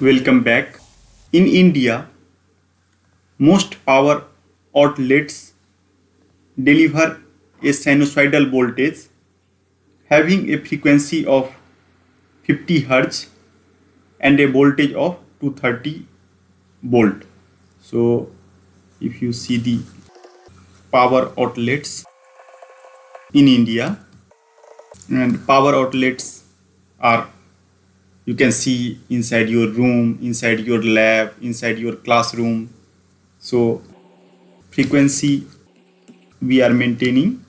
Welcome back. In India, most power outlets deliver a sinusoidal voltage having a frequency of 50 Hz and a voltage of 230 volt. So, if you see the power outlets in India, and power outlets are, you can see inside your room, inside your lab, inside your classroom. So frequency we are maintaining,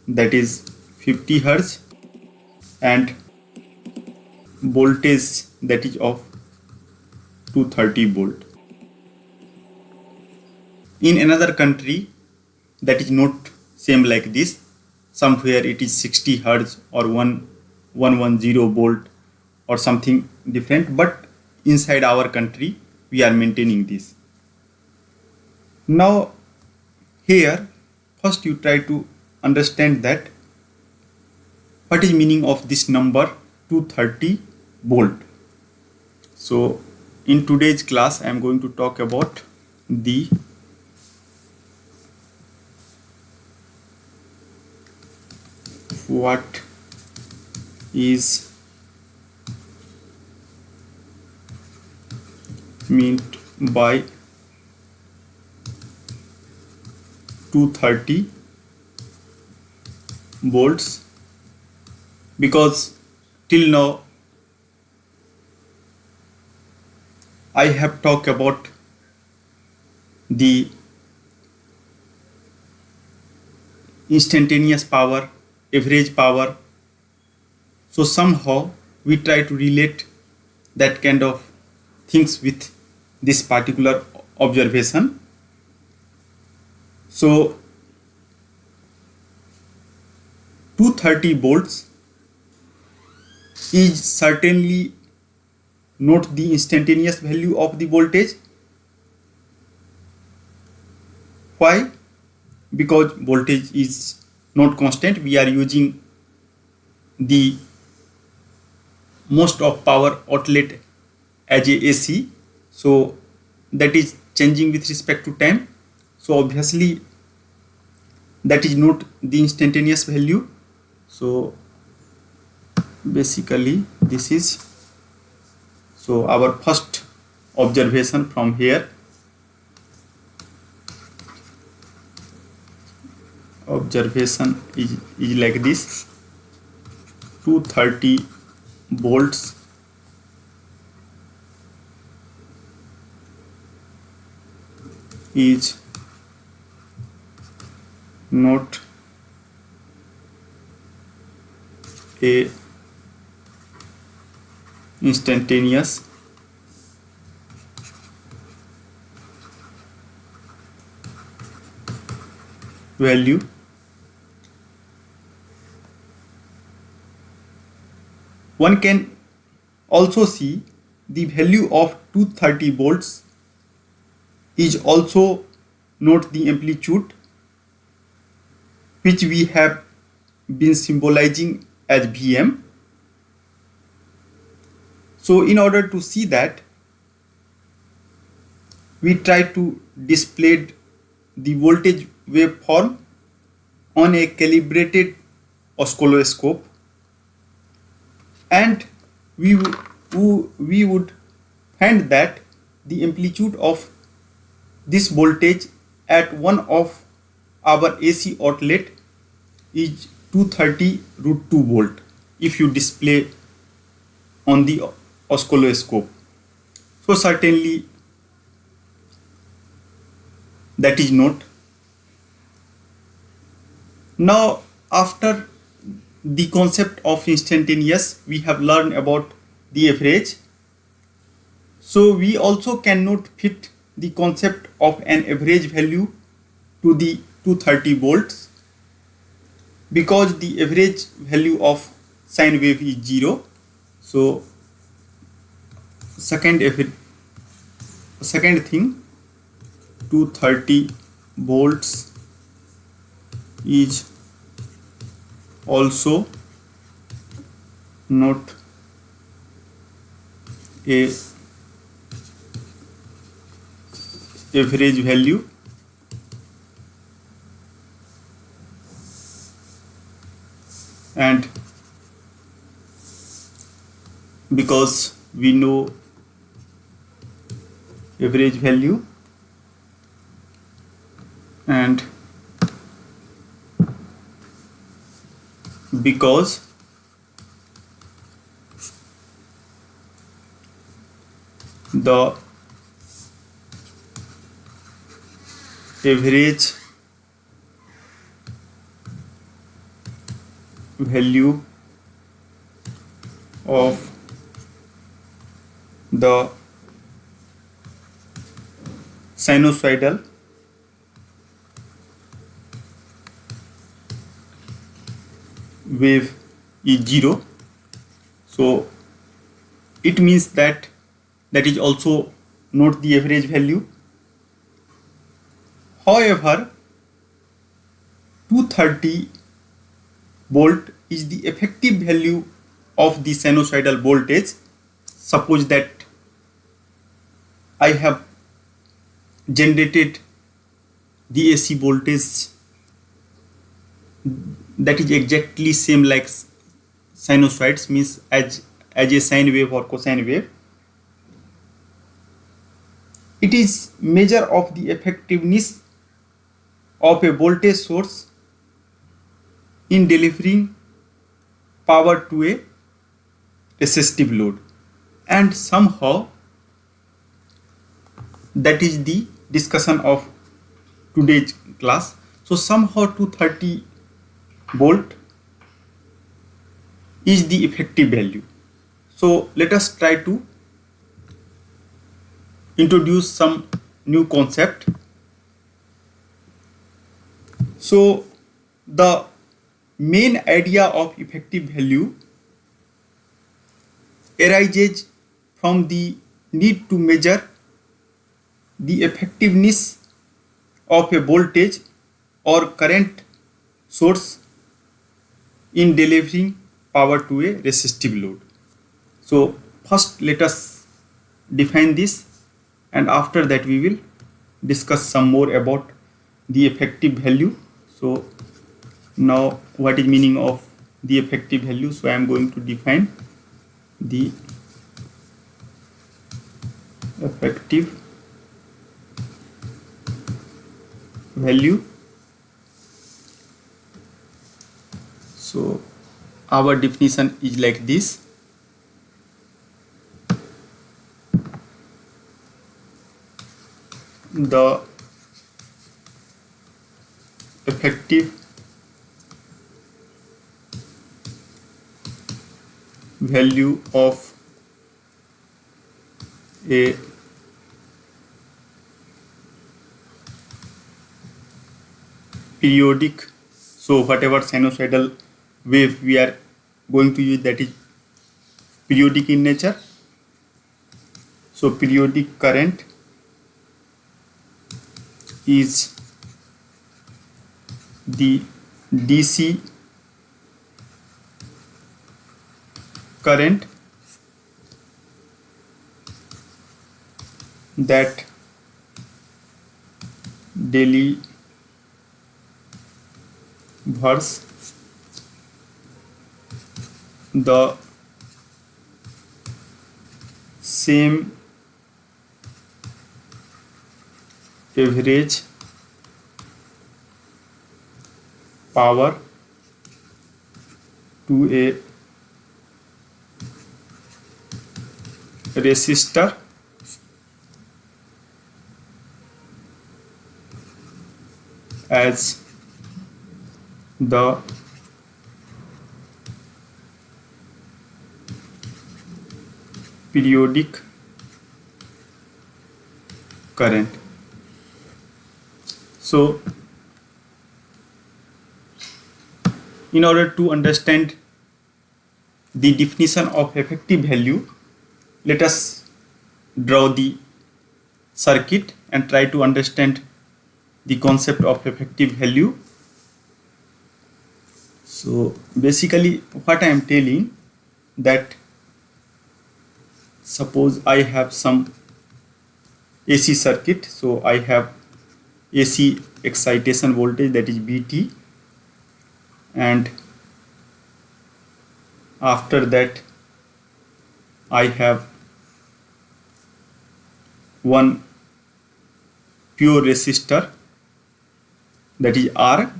that is 50 hertz, and voltage that is of 230 volt. In another country that is not same like this, somewhere it is 60 hertz or 110 volt or something different, but inside our country we are maintaining this. Now here first you try to understand that what is meaning of this number 230 volt. So in today's class I am going to talk about the what is meant by 230 volts, because till now I have talked about the instantaneous power, average power. So somehow we try to relate that kind of things with this particular observation. So 230 volts is certainly not the instantaneous value of the voltage. Why? Because voltage is not constant. We are using the most of power outlet as a AC, so that is changing with respect to time. So obviously that is not the instantaneous value. So basically this is, so our first observation from here, observation is like this: 230 volts is not a instantaneous value. One can also see the value of 230 volts is also not the amplitude which we have been symbolizing as Vm. So in order to see that, we try to display the voltage waveform on a calibrated oscilloscope, and we would find that the amplitude of this voltage at one of our AC outlet is 230 root 2 volt if you display on the oscilloscope. So certainly that is not. Now after the concept of instantaneous, we have learned about the average. So we also cannot fit the concept of an average value to the 230 volts, because the average value of sine wave is 0. So second thing, 230 volts is also not a average value and because we know average value and because the average value of the sinusoidal wave is 0, so it means that is also not the average value. However, 230 volt is the effective value of the sinusoidal voltage. Suppose that I have generated the AC voltage that is exactly same like sinusoids, means as a sine wave or cosine wave. It is measure of the effectiveness of a voltage source in delivering power to a resistive load, and somehow that is the discussion of today's class. So somehow 230 volt is the effective value. So let us try to introduce some new concept. So the main idea of effective value arises from the need to measure the effectiveness of a voltage or current source in delivering power to a resistive load. So first let us define this, and after that we will discuss some more about the effective value. So now what is meaning of the effective value? So I am going to define the effective value. So our definition is like this. The effective value of a periodic, so whatever sinusoidal wave we are going to use, that is periodic in nature. So periodic current is the DC current that delivers the same average power to a resistor as the periodic current. So in order to understand the definition of effective value, let us draw the circuit and try to understand the concept of effective value. So basically what I am telling, that suppose I have some AC circuit. So I have AC excitation voltage, that is VT, and after that I have one pure resistor, that is R,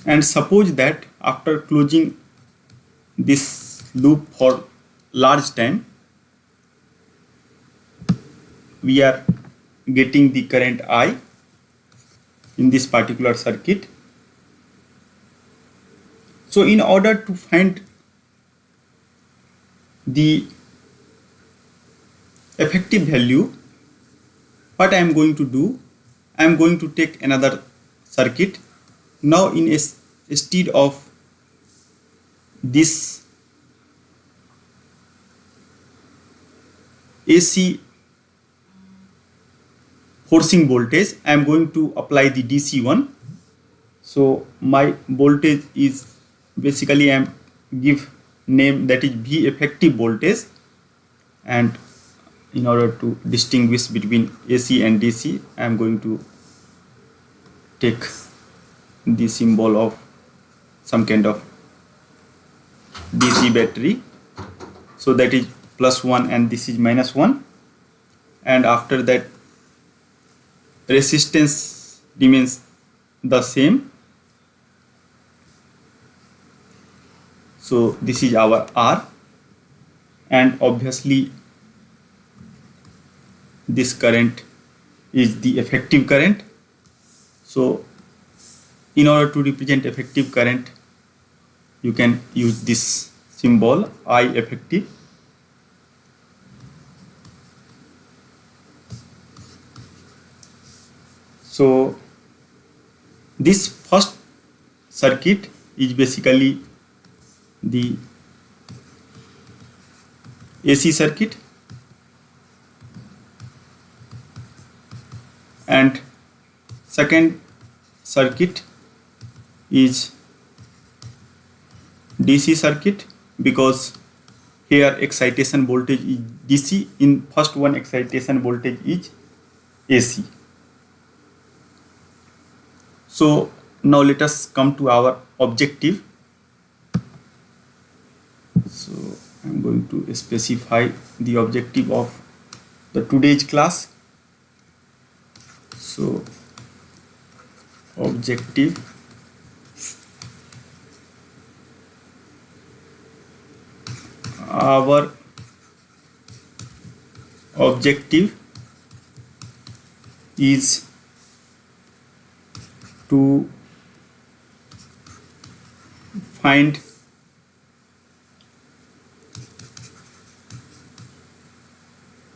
and suppose that after closing this loop for large time, we are getting the current I in this particular circuit. So in order to find the effective value, what I am going to do, I am going to take another circuit. Now instead of this AC forcing voltage, I am going to apply the DC one. So my voltage is basically, I am give name, that is V effective voltage, and in order to distinguish between AC and DC, I am going to take the symbol of some kind of DC battery. So that is +1 and this is -1, and after that resistance remains the same. So this is our R, and obviously this current is the effective current. So in order to represent effective current, you can use this symbol I effective. So this first circuit is basically the AC circuit, and second circuit is DC circuit, because here excitation voltage is DC, in first one excitation voltage is AC. So now let us come to our objective. So I am going to specify the objective of the today's class. So objective, our objective is to find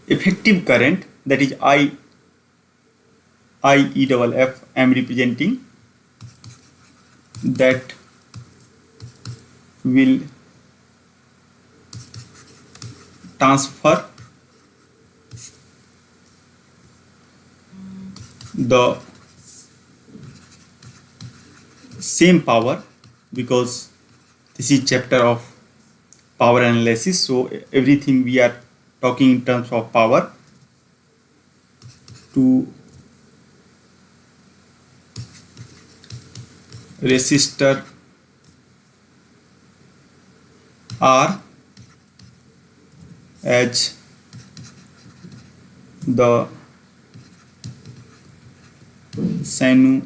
effective current, that is IEFF I am representing, that will transfer the same power, because this is chapter of power analysis, so everything we are talking in terms of power, to resistor R as the sinusoid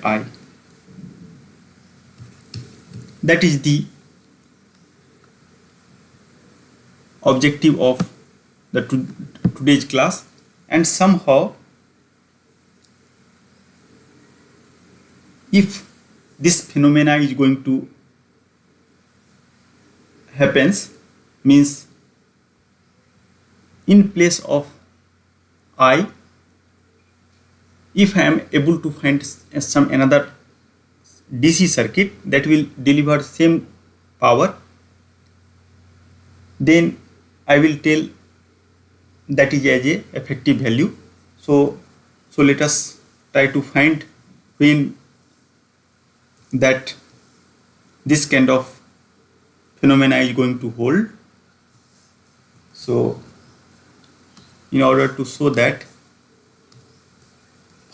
I. That is the objective of the today's class, and somehow if this phenomena is going to happens, means in place of I, if I am able to find some another DC circuit that will deliver same power, then I will tell that is as a effective value. So let us try to find when that this kind of phenomena is going to hold. So in order to show that,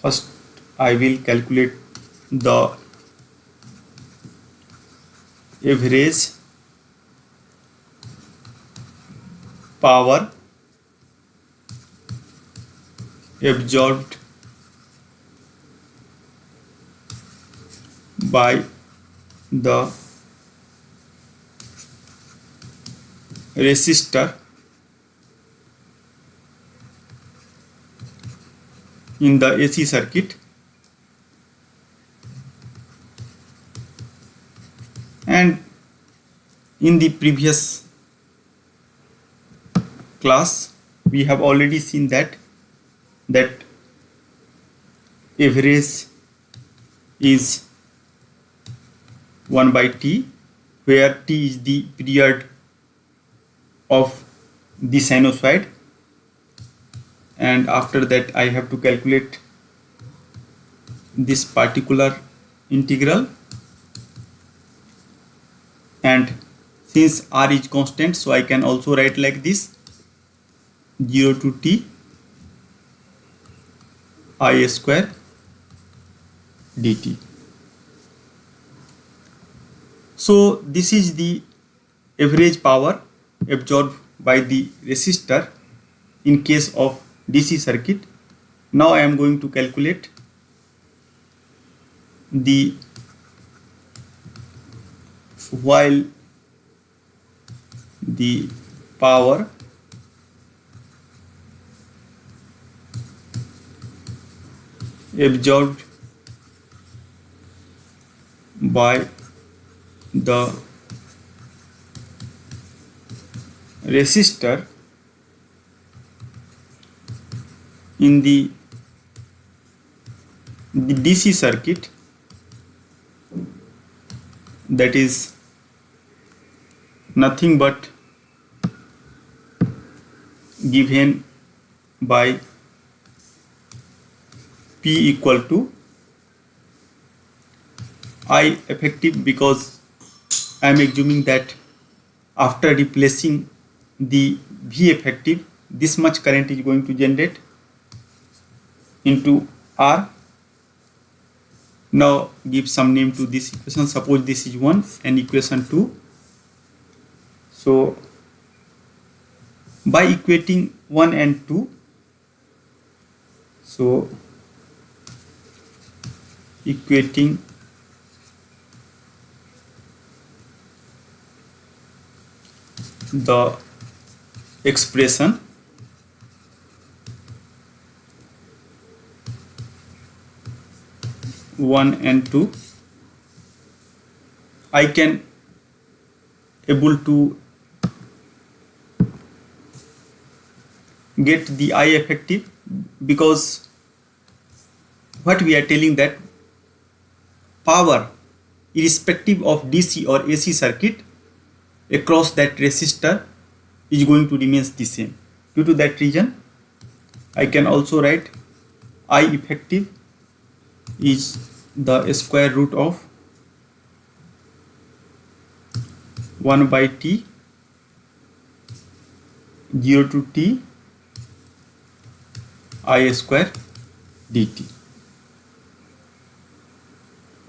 first I will calculate the average power absorbed by the resistor in the AC circuit, and in the previous class we have already seen that average is 1 by T, where T is the period of the sinusoid, and after that I have to calculate this particular integral, and since R is constant, so I can also write like this: 0 to T I square dt. So this is the average power absorbed by the resistor in case of DC circuit. Now I am going to calculate the while the power absorbed by the resistor in the DC circuit, that is nothing but given by P equal to I effective, because I am assuming that after replacing the V effective, this much current is going to generate into R. Now give some name to this equation. Suppose this is 1 and equation 2. So by equating 1 and 2, so equating the expression one and two, I can able to get the I effective, because what we are telling that power irrespective of DC or AC circuit across that resistor is going to remain the same. Due to that reason, I can also write I effective is the square root of 1 by T 0 to T I square dt.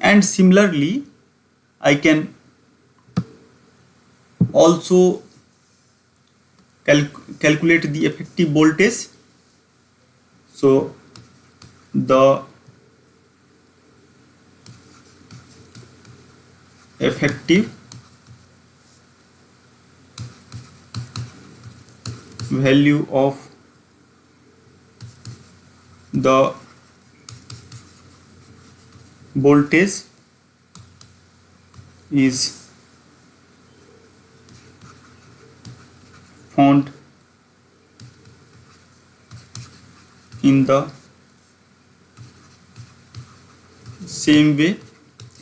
And similarly, I can also calculate the effective voltage. So the effective value of the voltage is found in the same way.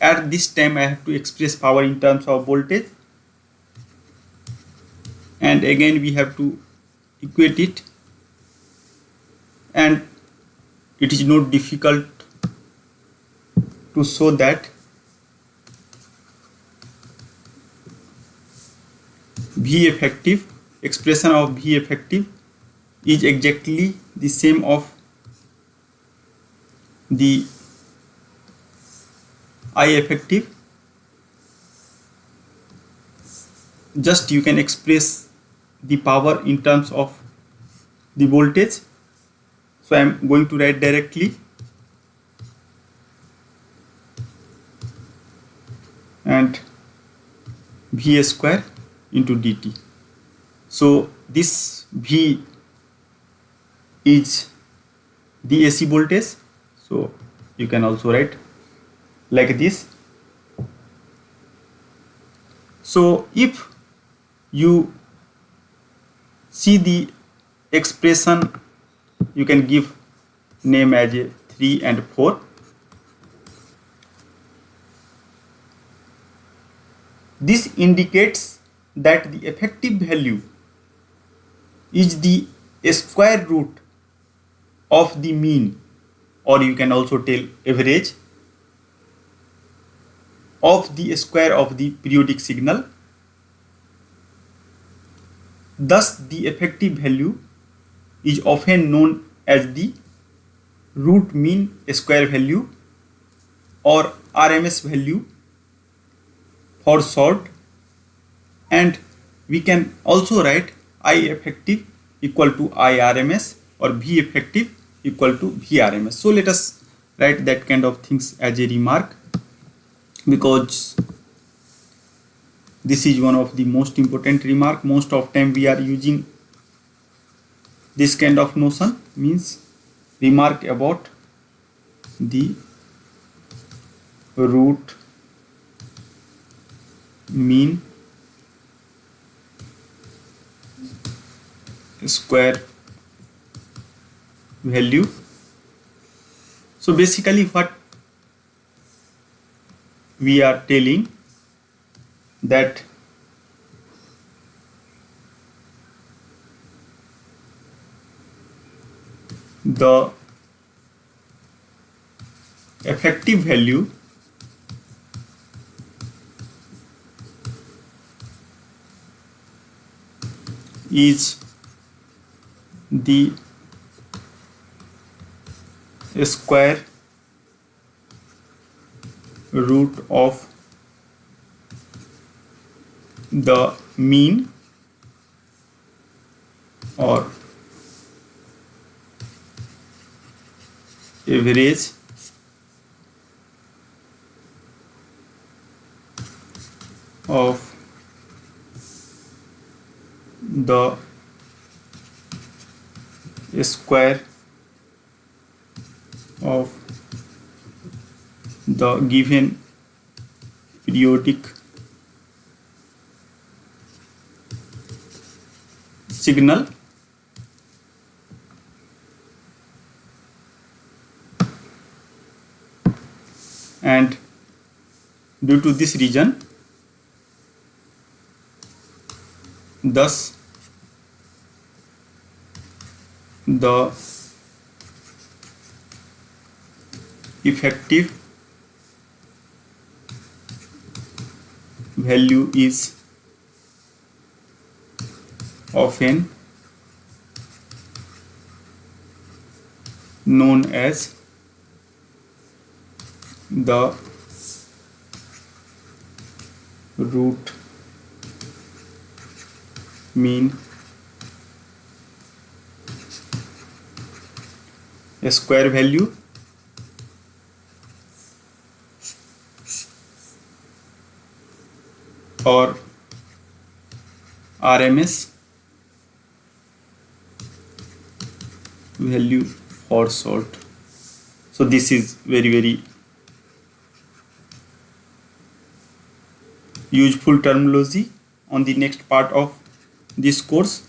At this time I have to express power in terms of voltage, and again we have to equate it, and it is not difficult to show that V effective, expression of V effective is exactly the same of the I effective. Just you can express the power in terms of the voltage. So I am going to write directly, and V square into dt. So this V is the AC voltage. So you can also write like this. So if you see the expression, you can give name as a 3 and 4. This indicates that the effective value is the square root of the mean, or you can also tell average of the square of the periodic signal. Thus, the effective value is often known as the root mean square value, or RMS value for short, and we can also write I effective equal to IRMS, or V effective equal to VRMS. So let us write that kind of things as a remark, because this is one of the most important remark. Most of time we are using this kind of notion, means remark about the root mean square value. So basically what we are telling, that the effective value is the square root of the mean, or average of the square of the given periodic signal. And due to this reason, thus the effective value is often known as the root mean square value, or RMS value for short. So this is very useful terminology on the next part of this course,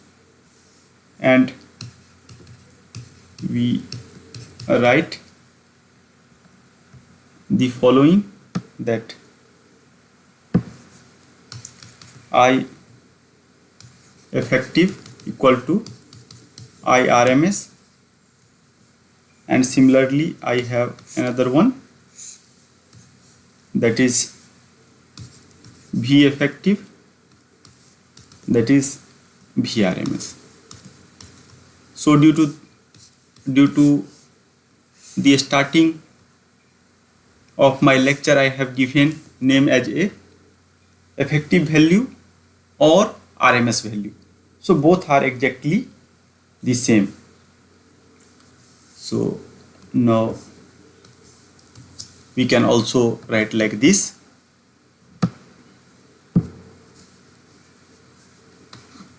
and we write the following, that I effective equal to IRMS, and similarly I have another one, that is V effective that is VRMS. So due to the starting of my lecture, I have given name as a effective value or RMS value. So both are exactly the same. So now we can also write like this.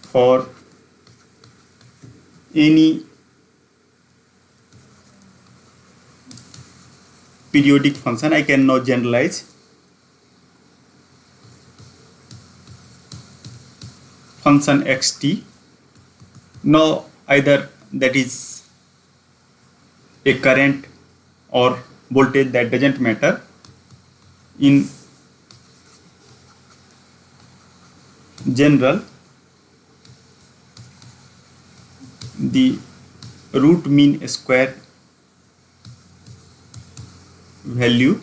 For any periodic function, I can now generalize function xt. Now either that is a current or voltage, that doesn't matter. In general, the root mean square value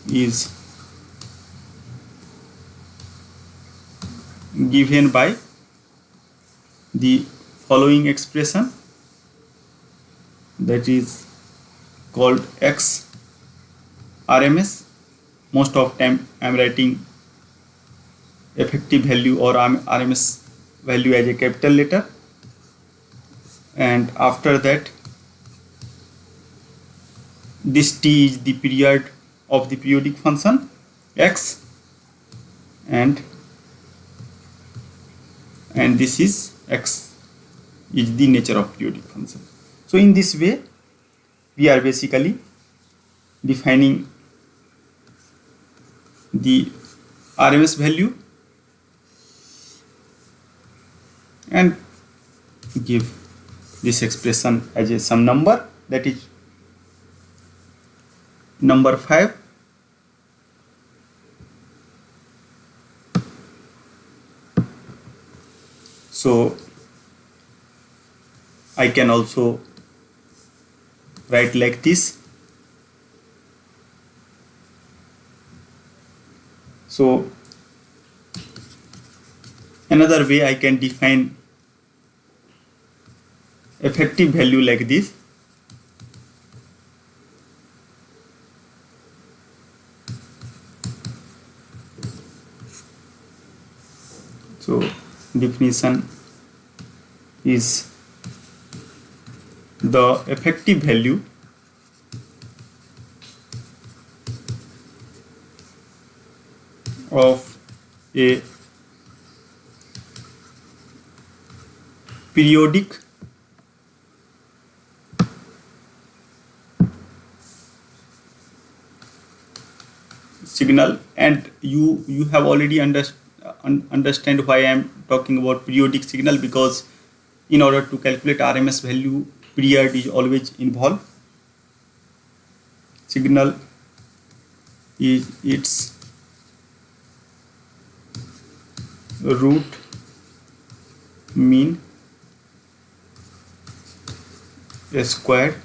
is given by the following expression, that is called X RMS. Most of time I am writing effective value or RMS value as a capital letter, and after that this T is the period of the periodic function X, and this is X is the nature of periodic function. So in this way we are basically defining the RMS value and give this expression as a some number, that is number 5. So I can also write like this. So another way I can define effective value like this. So definition is the effective value of a periodic signal, and you have already understand why I am talking about periodic signal, because in order to calculate RMS value, period is always involved. Signal is its root mean squared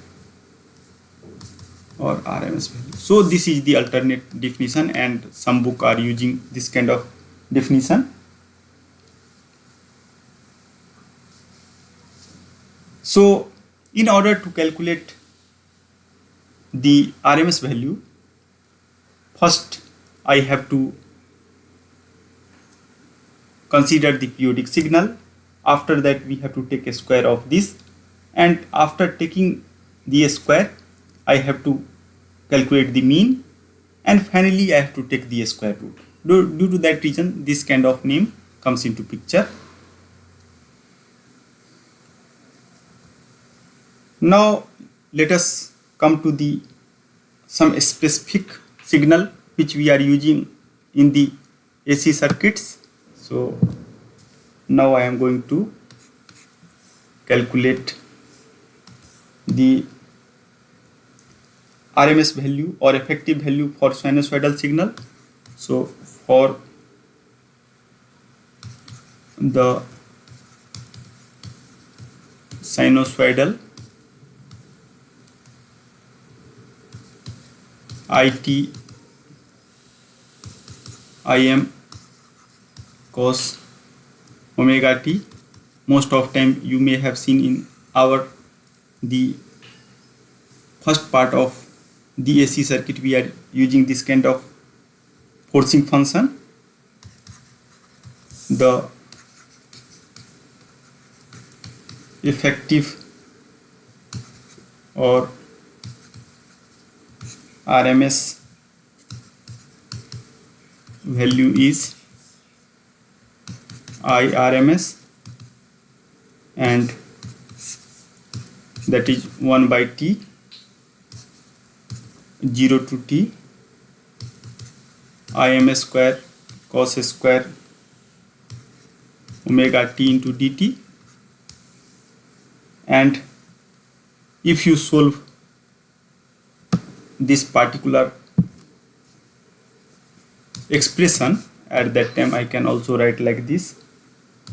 or RMS value. So this is the alternate definition, and some book are using this kind of definition. So in order to calculate the RMS value, first I have to consider the periodic signal. After that we have to take a square of this, and after taking the square I have to calculate the mean, and finally I have to take the square root. Due to that reason this kind of name comes into picture. Now let us come to the some specific signal which we are using in the AC circuits. So now I am going to calculate the RMS value or effective value for sinusoidal signal. So for the sinusoidal IT, I am cos omega t. Most of time you may have seen in the first part of the AC circuit we are using this kind of forcing function. The effective or RMS value is IRMS, and that is 1 by T, 0 to T, IMS square cos square omega t into dt. And if you solve this particular expression, at that time I can also write like this.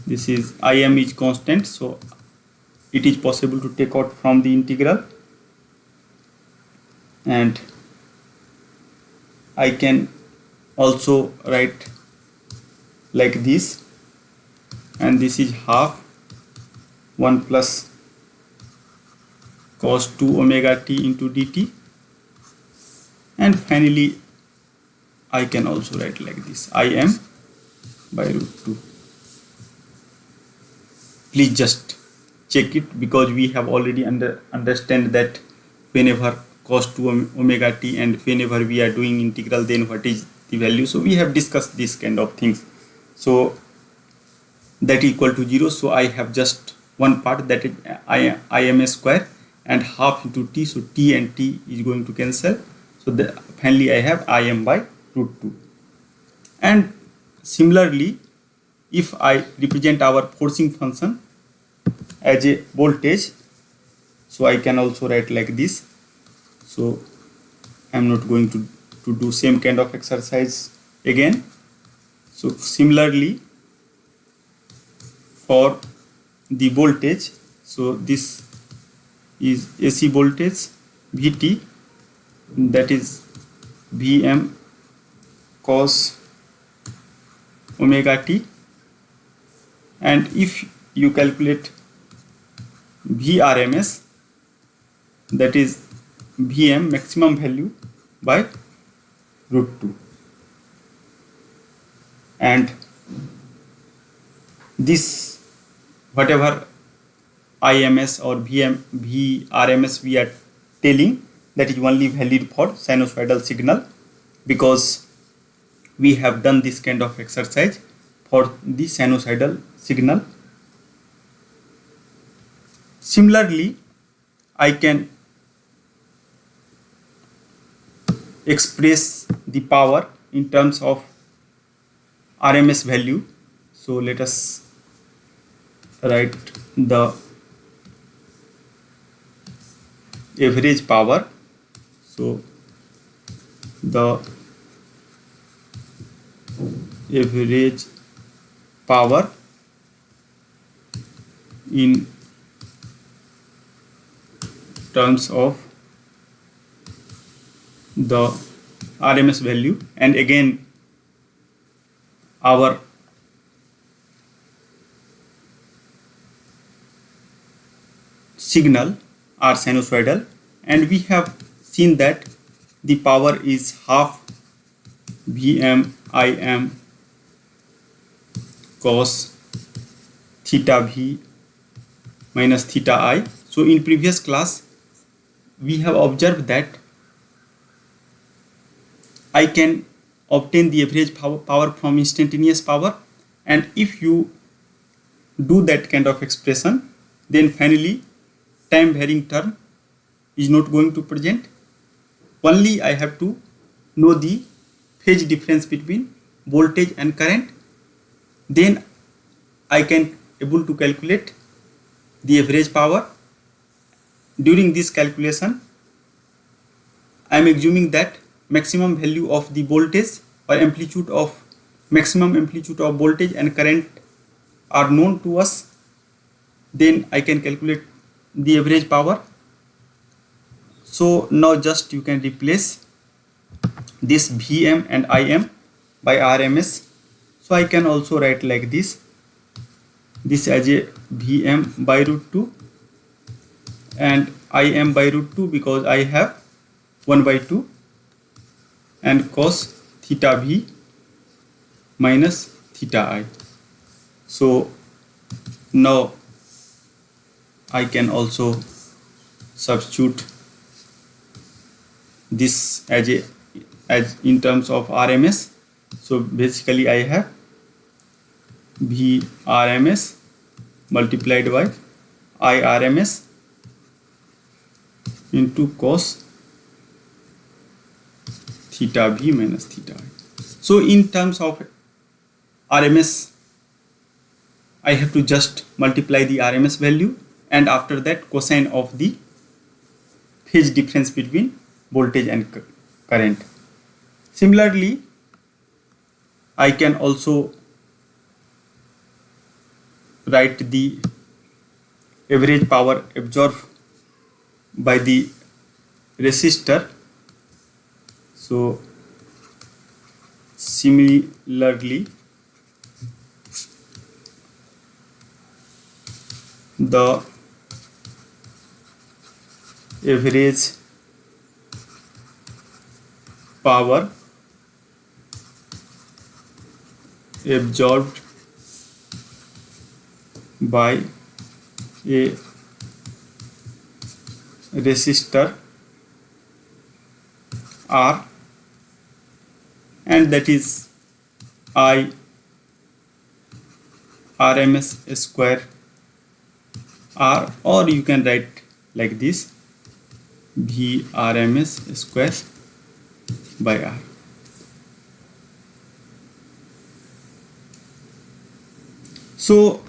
This is Im is constant, so it is possible to take out from the integral, and I can also write like this, and this is half 1 plus cos 2 omega t into dt, and finally I can also write like this, Im by root 2. Please just check it, because we have already understand that whenever cos 2 omega t and whenever we are doing integral, then what is the value. So we have discussed this kind of things. So that equal to 0. So I have just one part, that is Im square, and half into t. So t and t is going to cancel. So finally I have Im by root 2. And similarly, if I represent our forcing function as a voltage, so I can also write like this. So I am not going to do same kind of exercise again. So similarly, for the voltage, so this is AC voltage Vt, that is Vm cos omega t, and if you calculate Vrms, that is Vm maximum value by root 2, and this whatever IMS or Vrms we are telling, that is only valid for sinusoidal signal, because we have done this kind of exercise for the sinusoidal signal. Similarly, I can express the power in terms of RMS value. So let us write the average power. So the average power in terms of the RMS value, and again our signal are sinusoidal, and we have seen that the power is half Vm Im cos theta v minus theta I. So in previous class we have observed that I can obtain the average power from instantaneous power, and if you do that kind of expression, then finally time varying term is not going to present. Only I have to know the phase difference between voltage and current, then I can able to calculate the average power. During this calculation, I am assuming that maximum value of the voltage or maximum amplitude of voltage and current are known to us, then I can calculate the average power. So now just you can replace this Vm and Im by RMS. So I can also write like this as a Vm by root 2 and Im by root 2 because I have 1 by 2 and cos theta v minus theta I. So now I can also substitute this as in terms of RMS. So basically I have V RMS multiplied by I RMS into cos theta v minus theta I. So in terms of RMS, I have to just multiply the RMS value and after that cosine of the phase difference between voltage and current. Similarly, I can also write the average power absorbed by the resistor. So similarly, the average power absorbed by a resistor R, and that is I RMS square R, or you can write like this V RMS square by R. So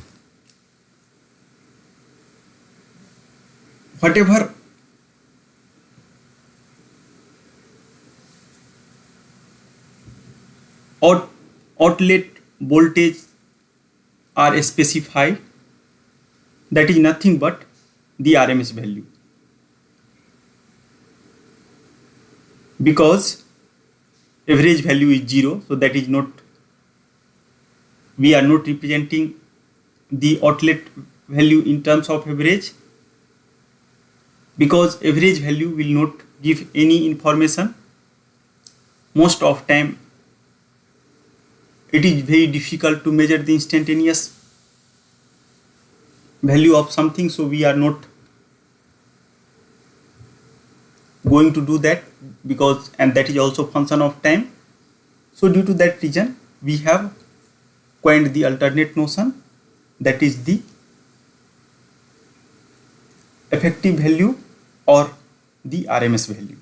whatever outlet voltage are specified, that is nothing but the RMS value, because average value is 0, so that is not, we are not representing the outlet value in terms of average, because average value will not give any information. Most of time it is very difficult to measure the instantaneous value of something, so we are not going to do that, because and that is also function of time. So due to that reason we have coined the alternate notion, that is the effective value or the RMS value.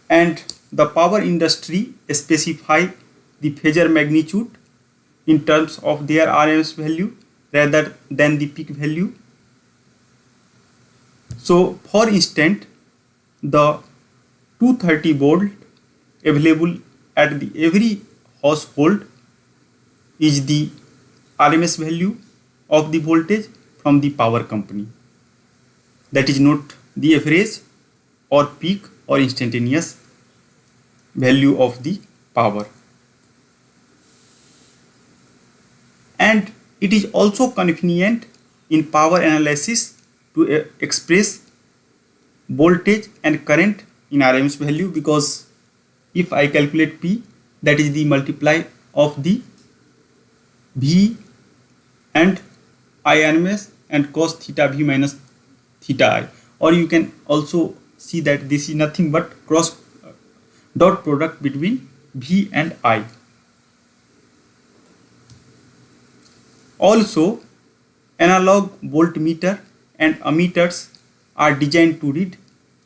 And the power industry specify the phasor magnitude in terms of their RMS value rather than the peak value. So for instance, the 230 volt available at the every household is the RMS value of the voltage from the power company. That is not the average or peak or instantaneous value of the power. And it is also convenient in power analysis to express voltage and current in RMS value, because if I calculate P, that is the multiply of the V and IRMS and cos theta V minus theta I, or you can also see that this is nothing but cross dot product between V and I. Also, analog voltmeter and ammeters are designed to read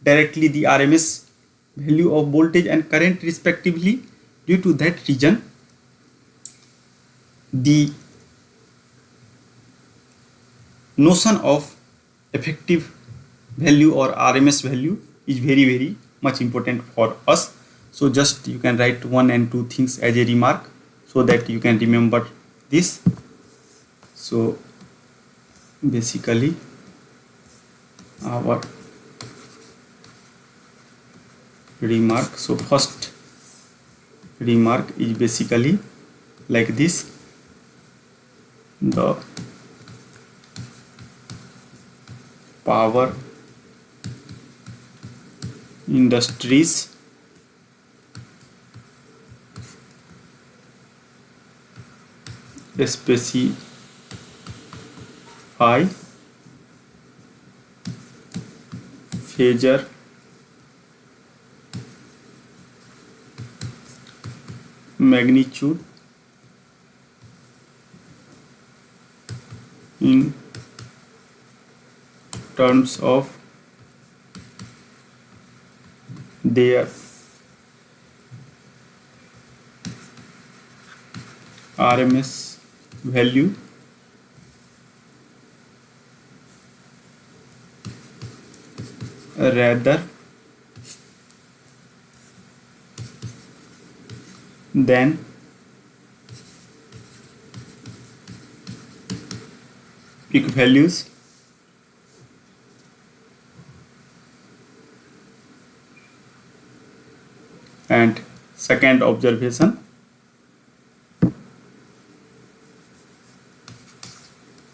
directly the RMS value of voltage and current respectively. Due to that reason, the notion of effective value or RMS value is very much important for us. So just you can write 1 and 2 things as a remark so that you can remember this. So basically our remark, so first remark is basically like this. The power industries specify phasor magnitude in terms of their RMS value rather than peak values. And second observation,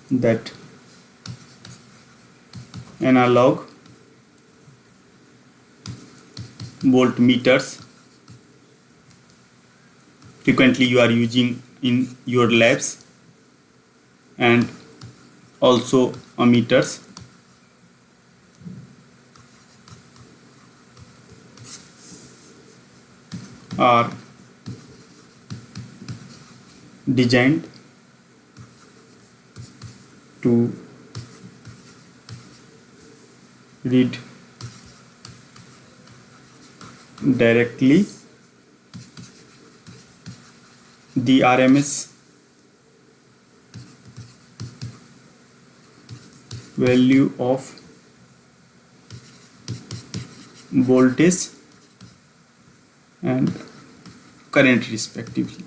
that analog voltmeters frequently you are using in your labs, and also ammeters are designed to read directly the RMS value of voltage and current respectively.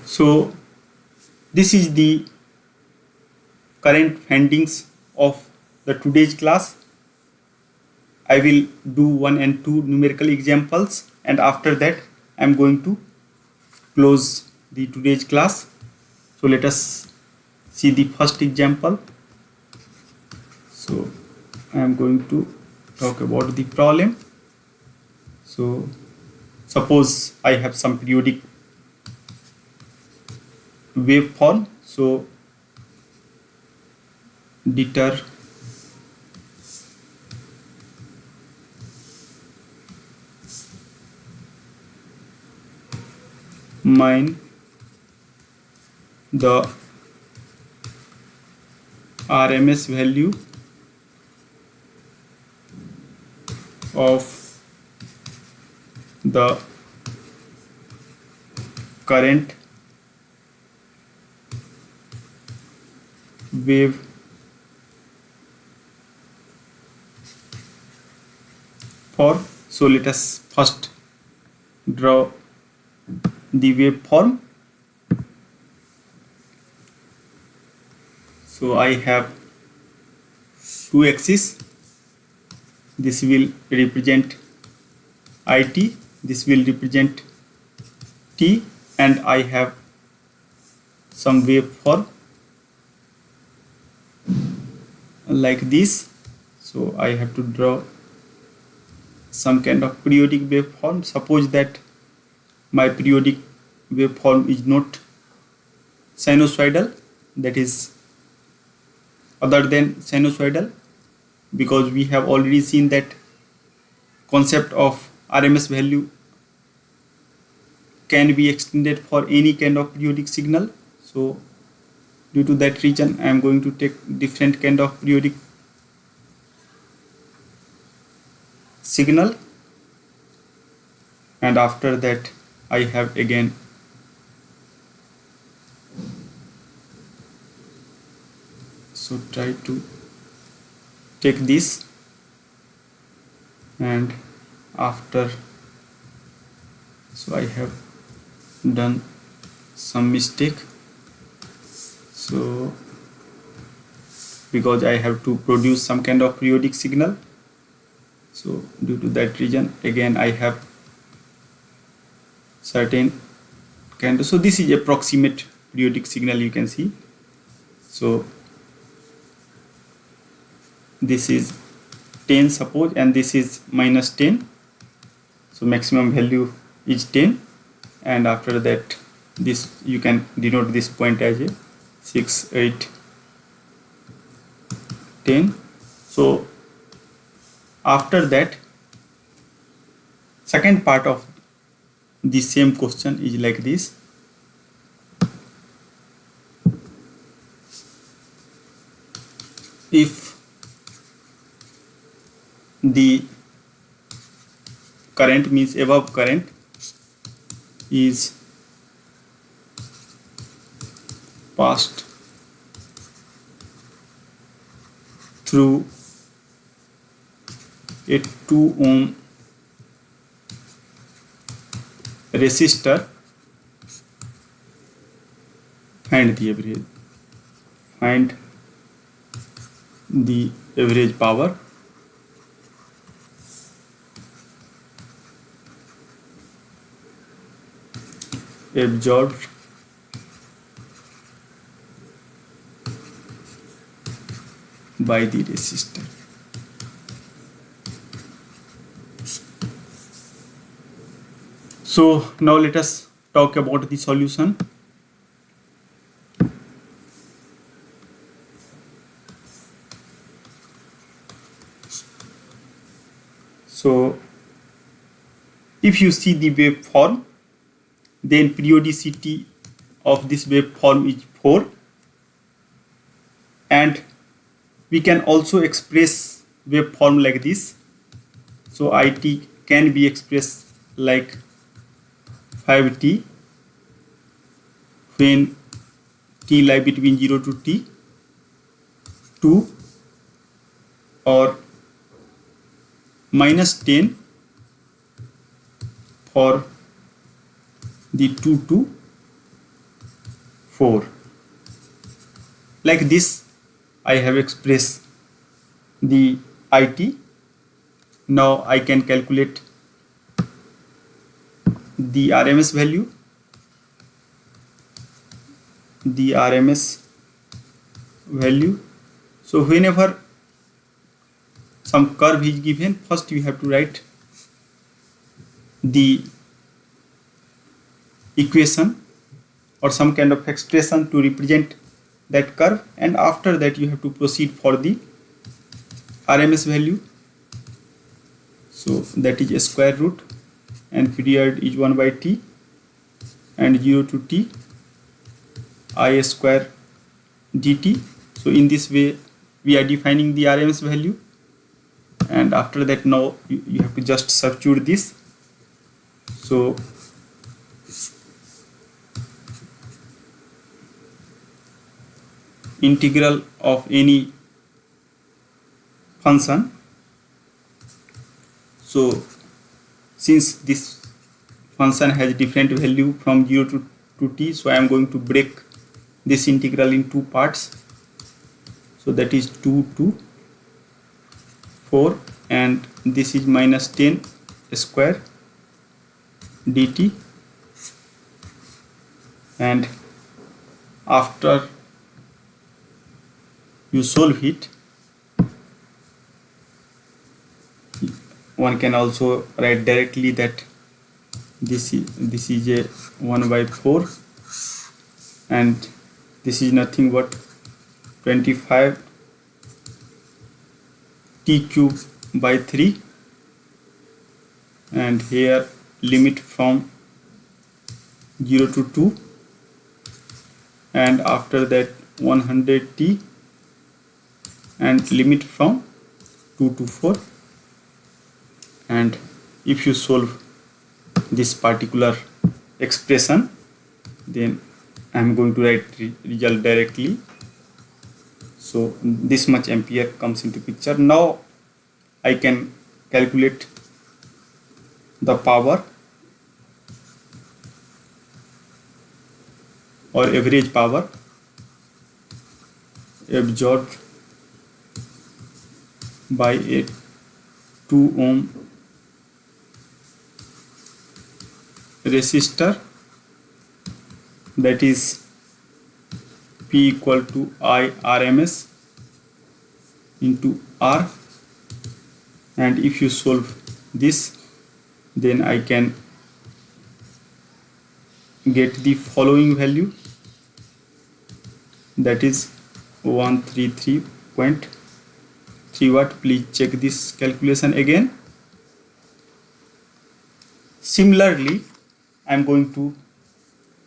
So this is the current findings of the today's class. I will do 1 and 2 numerical examples, and after that I am going to close the today's class. So let us see the first example. So I am going to talk about the problem. So suppose I have some periodic waveform. So determine the RMS value of the current wave form. So let us first draw the waveform. So I have two axes. This will represent IT, this will represent T, and I have some waveform like this. So I have to draw some kind of periodic waveform. Suppose that my periodic waveform is not sinusoidal, that is other than sinusoidal, because we have already seen that concept of RMS value can be extended for any kind of periodic signal. So due to that reason I am going to take different kind of periodic signal, and after that I have again so try to take this, and after so I have done some mistake. So because I have to produce some kind of periodic signal, so due to that reason again I have certain kind of, so this is approximate periodic signal, you can see. So this is 10 suppose, and this is minus 10, so maximum value is 10, and after that this you can denote this point as a 6, 8, 10. So after that, second part of the same question is like this. If the current, means above current, is passed through a 2 ohm resistor, find the average. Find the average power absorbed by the resistor. So now let us talk about the solution. So if you see the waveform, then periodicity of this waveform is 4, and we can also express waveform like this. So IT can be expressed like 5t when t lie between 0 to t, 2, or minus 10 for the 2 to 4. Like this I have expressed the IT. Now I can calculate the RMS value. The RMS value. So whenever some curve is given, first you have to write the equation or some kind of expression to represent that curve, and after that you have to proceed for the RMS value. So that is a square root, and period is 1 by t, and 0 to t I square dt. So in this way we are defining the RMS value, and after that now you have to just substitute this. So integral of any function. So since this function has different value from 0 to t, so I am going to break this integral in two parts. So that is 2 to 4, and this is minus 10 square dt, and after you solve it, one can also write directly that this is a 1 by 4, and this is nothing but 25 t cube by 3, and here limit from 0 to 2, and after that 100t, and limit from 2 to 4. And if you solve this particular expression, then I am going to write result directly. So this much ampere comes into picture. Now I can calculate the power or average power absorbed by a 2 ohm resistor, that is P equal to I RMS into R. And if you solve this, then I can get the following value, that is 133.3 watt. Please check this calculation again. Similarly, I am going to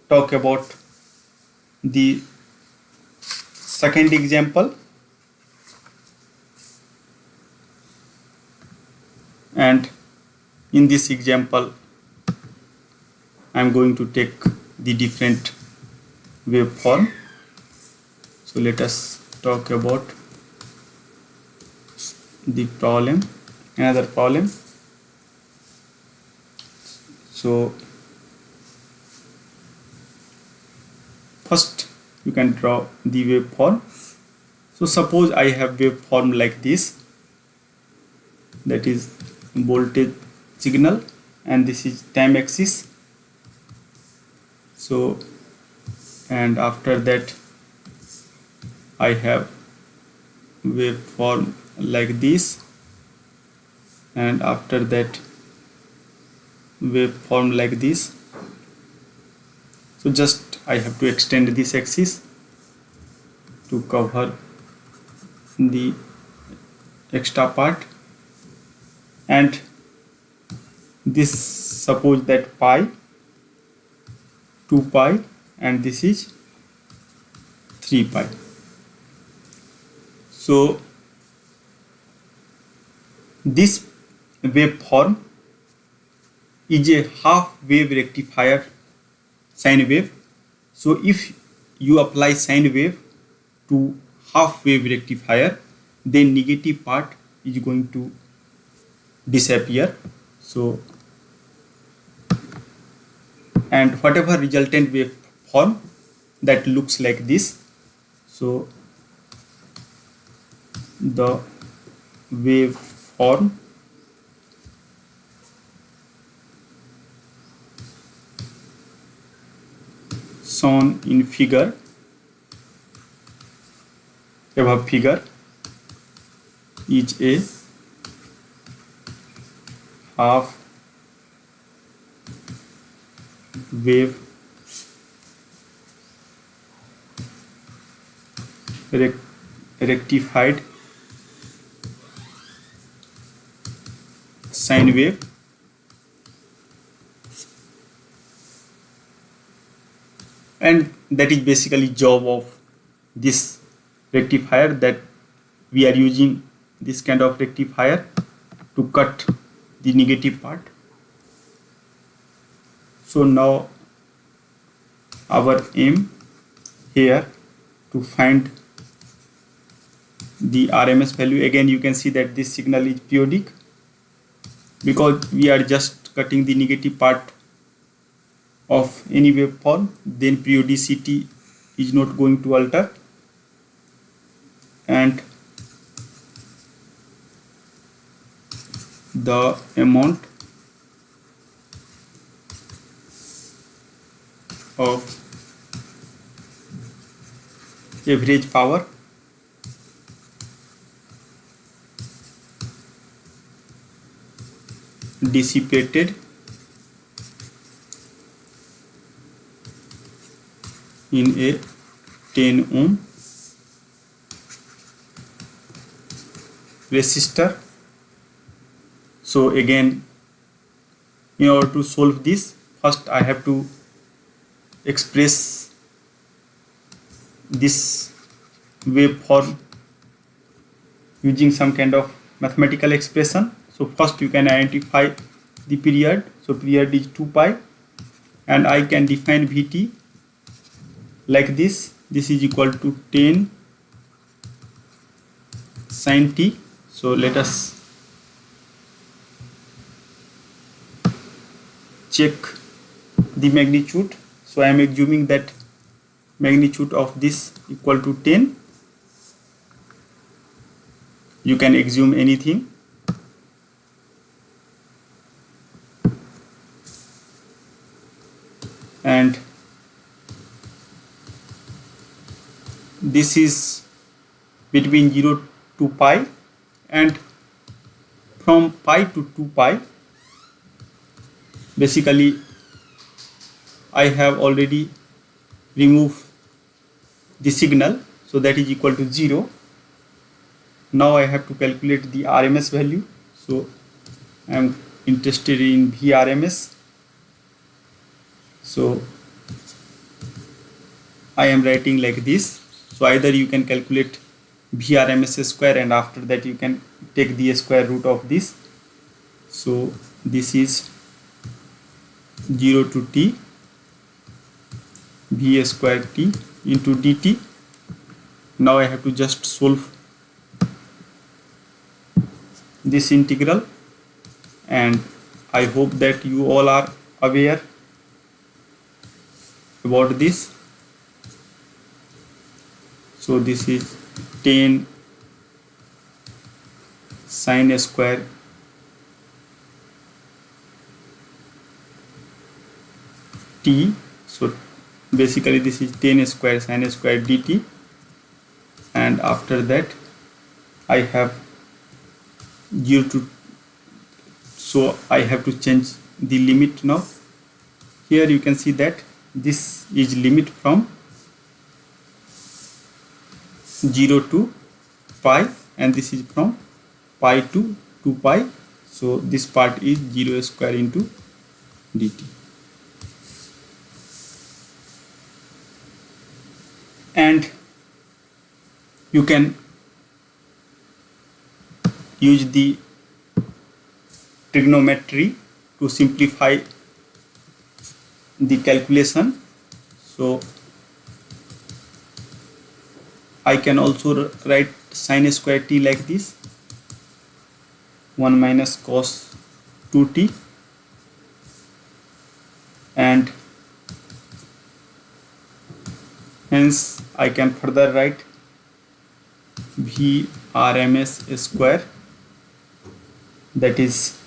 talk about the second example, and in this example I am going to take the different waveform. So let us talk about the problem, another problem. So first you can draw the waveform. So suppose I have waveform like this, that is voltage signal, and this is time axis. So, and after that I have waveform like this, and after that waveform like this. So just I have to extend this axis to cover the extra part, and this, suppose that pi, 2 pi, and this is 3 pi. So this waveform is a half wave rectifier sine wave. So if you apply sine wave to half wave rectifier, then negative part is going to disappear. So, and whatever resultant waveform that looks like this. So the waveform shown in figure, above figure, is a half wave rectified sine wave, and that is basically job of this rectifier, that we are using this kind of rectifier to cut the negative part. So now our aim here to find the RMS value. Again you can see that this signal is periodic because we are just cutting the negative part of any waveform, then periodicity is not going to alter, and the amount of average power dissipated in a 10 ohm resistor. So again, in order to solve this, first I have to express this waveform using some kind of mathematical expression. So first you can identify the period. So period is 2 pi, and I can define Vt like this. This is equal to 10 sin t. So let us check the magnitude. So I am assuming that magnitude of this equal to 10. You can assume anything. And this is between 0 to pi, and from pi to 2 pi, basically I have already removed the signal, so that is equal to 0. Now I have to calculate the RMS value, so I am interested in VRMS. So I am writing like this. So either you can calculate VRMS square, and after that you can take the square root of this. So this is 0 to t V square t into dt. Now I have to just solve this integral, and I hope that you all are aware about this. So this is 10 sine square t. So basically this is 10 square sine square dt, and after that I have 0 to, so I have to change the limit now. Here you can see that this is limit from 0 to pi, and this is from pi to 2 pi. So this part is 0 square into dt. And you can use the trigonometry to simplify the calculation. So I can also write sine square t like this, 1 minus cos 2t, and hence I can further write VRMS square, that is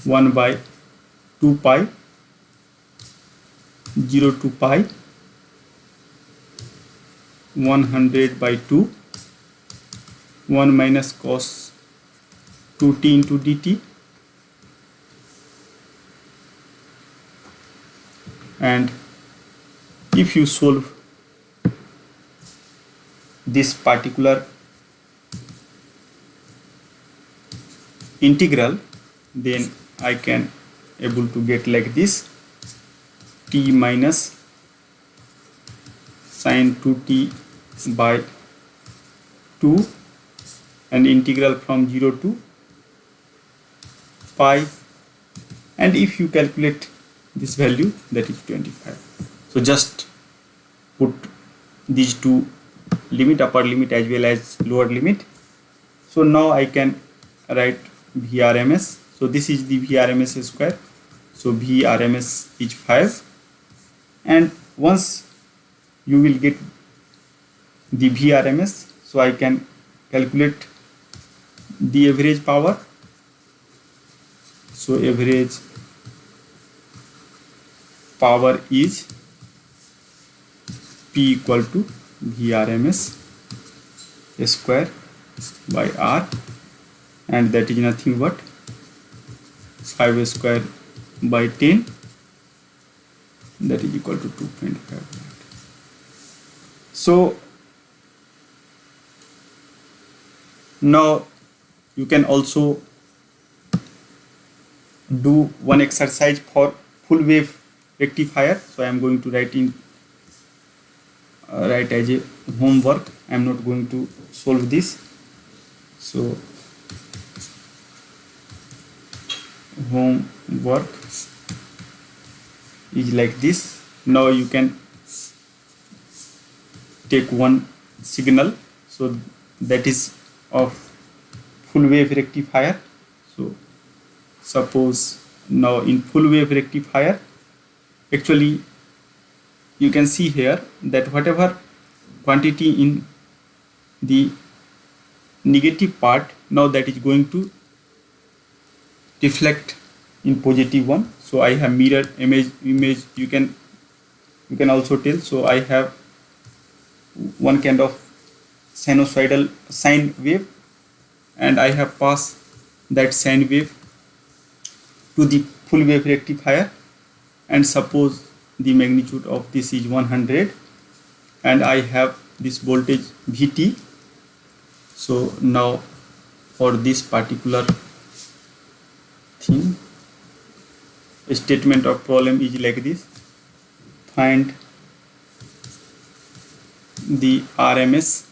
1 by 2 pi 0 to pi 100 by 2 1 minus cos 2t into dt, and if you solve this particular integral, then I can able to get like this, t minus sine 2t by 2, and integral from 0 to pi, and if you calculate this value, that is 25. So just put these two limit, upper limit as well as lower limit. So now I can write VRMS. So this is the VRMS square. So VRMS is 5, and once you will get the VRMS, so I can calculate the average power. So average power is P equal to VRMS square by R, and that is nothing but 5 square by 10, that is equal to 2.5. So now you can also do one exercise for full wave rectifier. So I am going to write in write as a homework. I am not going to solve this. So homework is like this. Now you can take one signal, so that is of full wave rectifier. So suppose now in full wave rectifier, actually you can see here that whatever quantity in the negative part, now that is going to reflect in positive one. So I have mirror image you can also tell. So I have one kind of sinusoidal sine wave, and I have passed that sine wave to the full wave rectifier, and suppose the magnitude of this is 100, and I have this voltage Vt. So now for this particular thing, a statement of problem is like this: find the RMS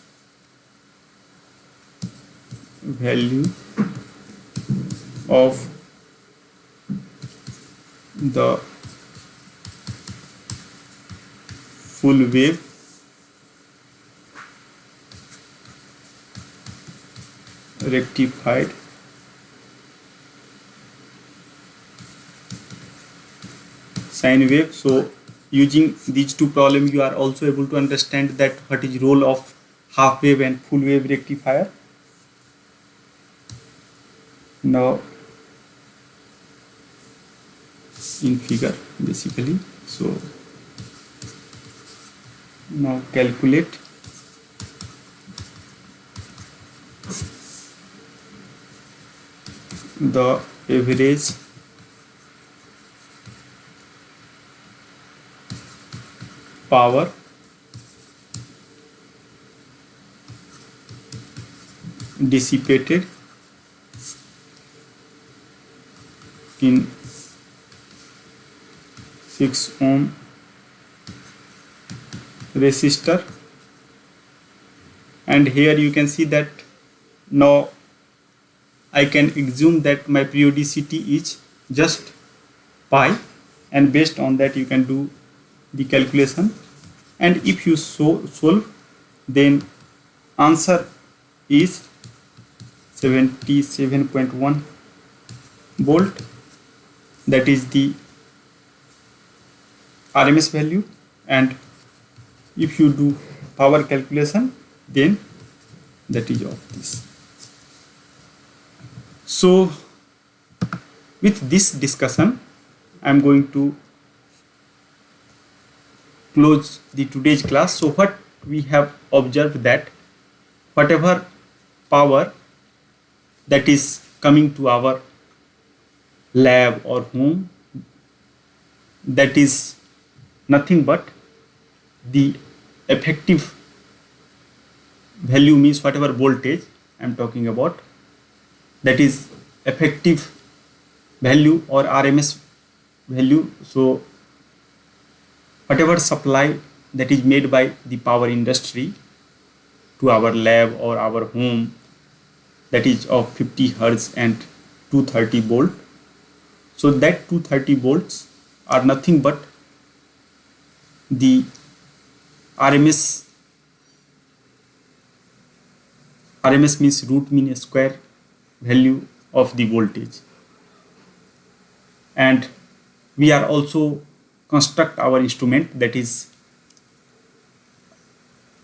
value of the full wave rectified sine wave. So using these two problems, you are also able to understand that what is role of half wave and full wave rectifier. Now in figure basically, so now calculate the average power dissipated in 6 ohm resistor. And here you can see that now I can assume that my periodicity is just pi, and based on that you can do the calculation. And if you solve, then answer is 77.1 volt. That is the RMS value. And if you do power calculation, then that is of this. So with this discussion, I am going to close the today's class. So what we have observed, that whatever power that is coming to our lab or home, that is nothing but the effective value, means whatever voltage I am talking about, that is effective value or RMS value. So whatever supply that is made by the power industry to our lab or our home, that is of 50 Hertz and 230 volt. So that 230 volts are nothing but the RMS means root mean square value of the voltage. And we are also construct our instrument, that is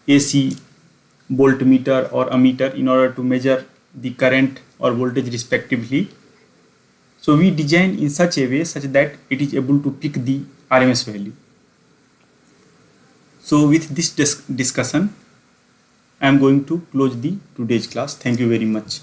AC voltmeter or ammeter, in order to measure the current or voltage respectively. So we design in such a way such that it is able to pick the RMS value. So with this discussion, I am going to close the today's class. Thank you very much.